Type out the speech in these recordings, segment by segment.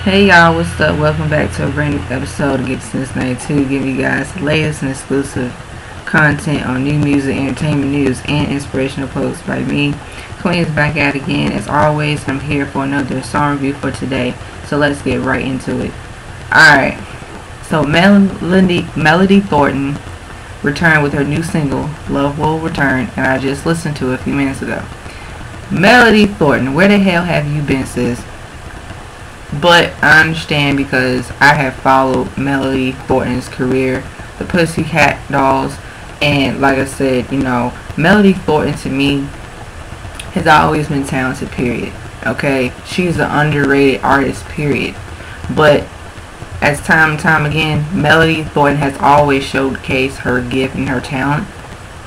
Hey y'all, what's up? Welcome back to a brand new episode of Get to Cincinnati 2, giving you guys the latest and exclusive content on new music, entertainment news, and inspirational posts by me. Queen is back at it again. As always, I'm here for another song review for today, so let's get right into it. Alright, so Melody Thornton returned with her new single, Love Will Return, and I just listened to it a few minutes ago. Melody Thornton, where the hell have you been, sis? But I understand because I have followed Melody Thornton's career, the Pussycat Dolls, and like I said, Melody Thornton to me has always been talented, period. Okay, she's an underrated artist, period. But as time and time again, Melody Thornton has always showcased her gift and her talent,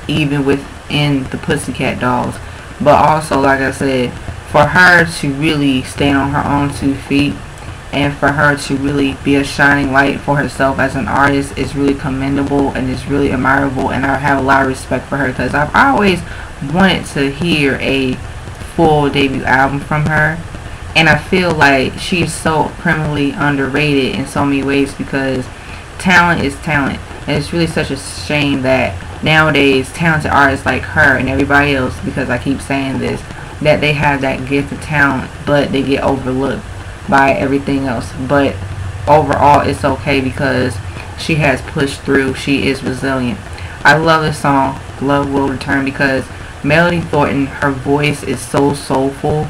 even within the Pussycat Dolls. But also, like I said, for her to really stand on her own 2 feet and for her to really be a shining light for herself as an artist is really commendable and is really admirable, and I have a lot of respect for her because I've always wanted to hear a full debut album from her, and I feel like she's so criminally underrated in so many ways because talent is talent, and it's really such a shame that nowadays talented artists like her and everybody else, because I keep saying this, that they have that gift of talent but they get overlooked by everything else. But overall it's okay because she has pushed through. She is resilient. I love this song, Love Will Return, because Melody Thornton, her voice is so soulful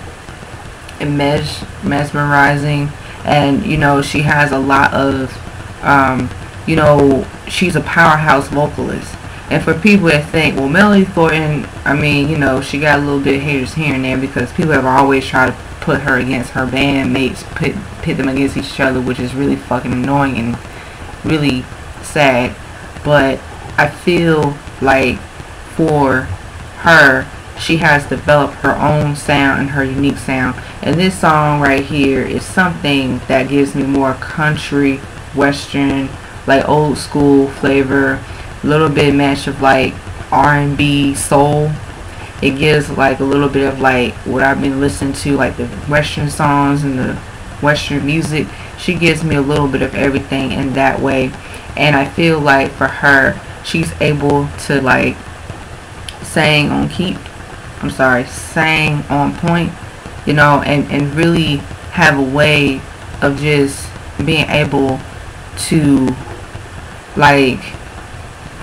and mesmerizing, and she has a lot of she's a powerhouse vocalist. And for people that think, well, Melody Thornton, she got a little bit of haters here and there because people have always tried to put her against her bandmates, pit them against each other, which is really fucking annoying and really sad. But I feel like for her, she has developed her own sound and her unique sound. And this song right here is something that gives me more country, western, like old school flavor, little bit match of like R&B, soul. It gives like a little bit of like what I've been listening to, like the western songs and the western music. She gives me a little bit of everything in that way, and I feel like for her, she's able to like sing on point, and really have a way of just being able to like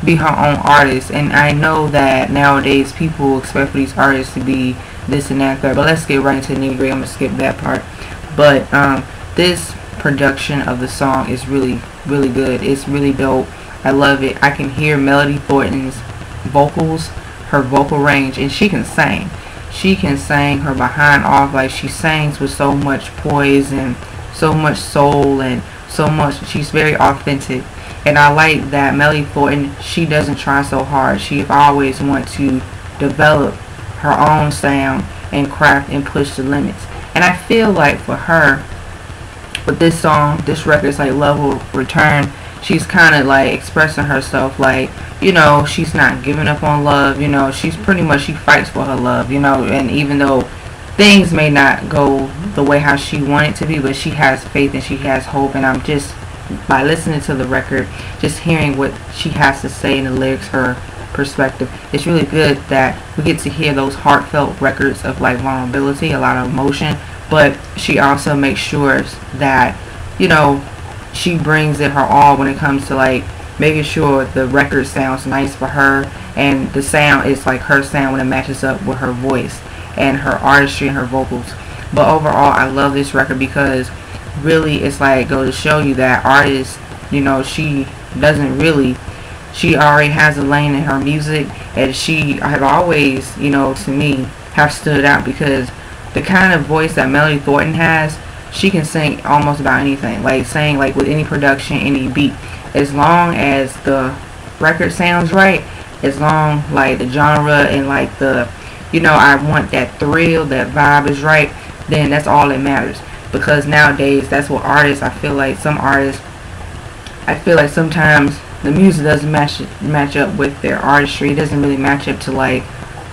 be her own artist. And I know that nowadays people expect for these artists to be this and that, but let's get right into the nitty-gritty. I'm gonna skip that part. But this production of the song is really good. It's really dope. I love it. I can hear Melody Thornton's vocals, her vocal range, and she can sing her behind off. Like, she sings with so much poise and so much soul and so much. She's very authentic. And I like that Melody Thornton, she doesn't try so hard. She always wants to develop her own sound and craft and push the limits. And I feel like for her, with this song, this record is like Love Will Return. She's kind of like expressing herself like, she's not giving up on love. She's pretty much, she fights for her love, and even though things may not go the way how she wanted it to be, but she has faith and she has hope. And I'm just, by listening to the record, just hearing what she has to say in the lyrics, her perspective, it's really good that we get to hear those heartfelt records of like vulnerability, a lot of emotion, but she also makes sure that she brings it her all when it comes to like making sure the record sounds nice for her, and the sound is like her sound when it matches up with her voice and her artistry and her vocals. But overall, I love this record because really it's like go to show you that artists, she already has a lane in her music, and she have always, to me, have stood out because the kind of voice that Melody Thornton has, she can sing almost about anything, like sing like with any production, any beat, as long as the record sounds right, as long like the genre and like the, I want that thrill, that vibe is right, then that's all that matters. Because nowadays, that's what artists, I feel like sometimes the music doesn't match up with their artistry. It doesn't really match up to like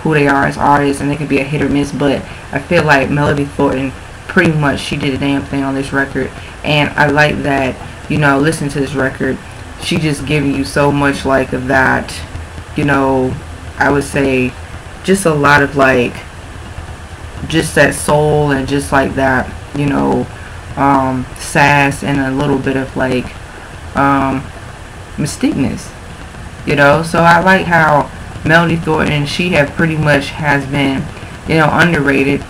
who they are as artists, and they can be a hit or miss. But I feel like Melody Thornton pretty much she did a damn thing on this record. And I like that, you know, listen to this record. She just giving you so much like of that, you know, I would say just a lot of like just that soul and just like that, you know, sass and a little bit of like mystiqueness, you know. So I like how Melody Thornton, she have pretty much has been, you know, underrated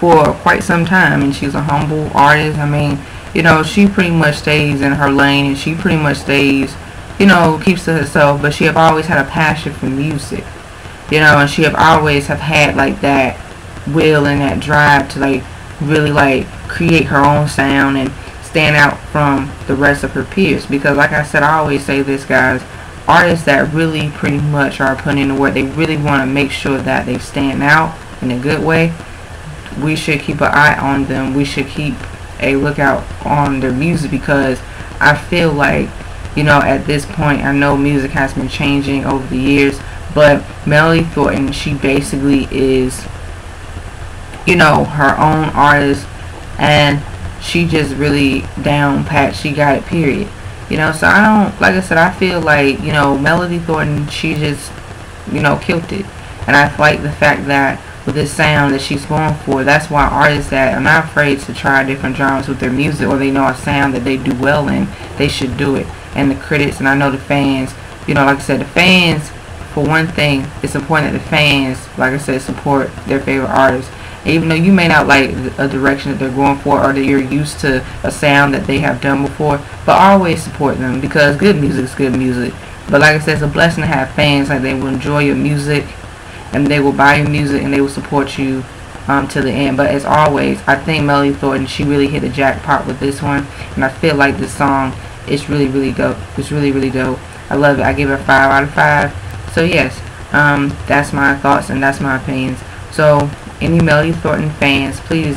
for quite some time, and she's a humble artist. I mean, you know, she pretty much stays in her lane, and she pretty much stays, you know, keeps to herself, but she have always had a passion for music, you know, and she have always have had like that will and that drive to like really like create her own sound and stand out from the rest of her peers. Because like I said, I always say this, guys, artists that really pretty much are putting in the work, they really want to make sure that they stand out in a good way. We should keep an eye on them. We should keep a lookout on their music, because I feel like, you know, at this point, I know music has been changing over the years, but Melody Thornton, she basically is, you know, her own artist, and she just really down pat, she got it, period. You know, so I don't, like I said, I feel like, you know, Melody Thornton, she just, you know, killed it. And I like the fact that with this sound that she's going for, that's why artists that are not afraid to try different genres with their music, or they know a sound that they do well in, they should do it. And the critics, and I know the fans, you know, like I said, the fans, for one thing, it's important that the fans, like I said, support their favorite artists. Even though you may not like a direction that they're going for, or that you're used to a sound that they have done before, but always support them, because good music is good music. But like I said, it's a blessing to have fans. Like, they will enjoy your music, and they will buy your music, and they will support you to the end. But as always, I think Melody Thornton, she really hit the jackpot with this one, and I feel like this song is really, really dope. It's really, really dope. I love it. I give it a 5 out of 5. So yes, that's my thoughts and that's my opinions. So any Melody Thornton fans, please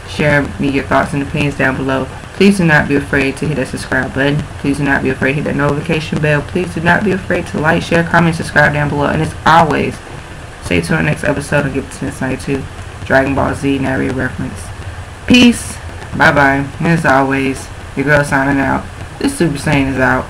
share me your thoughts and opinions down below. Please do not be afraid to hit that subscribe button. Please do not be afraid to hit that notification bell. Please do not be afraid to like, share, comment, subscribe down below. And as always, stay tuned to the next episode of Get This 92 Dragon Ball Z narrative reference. Peace. Bye bye. And as always, your girl signing out. This Super Saiyan is out.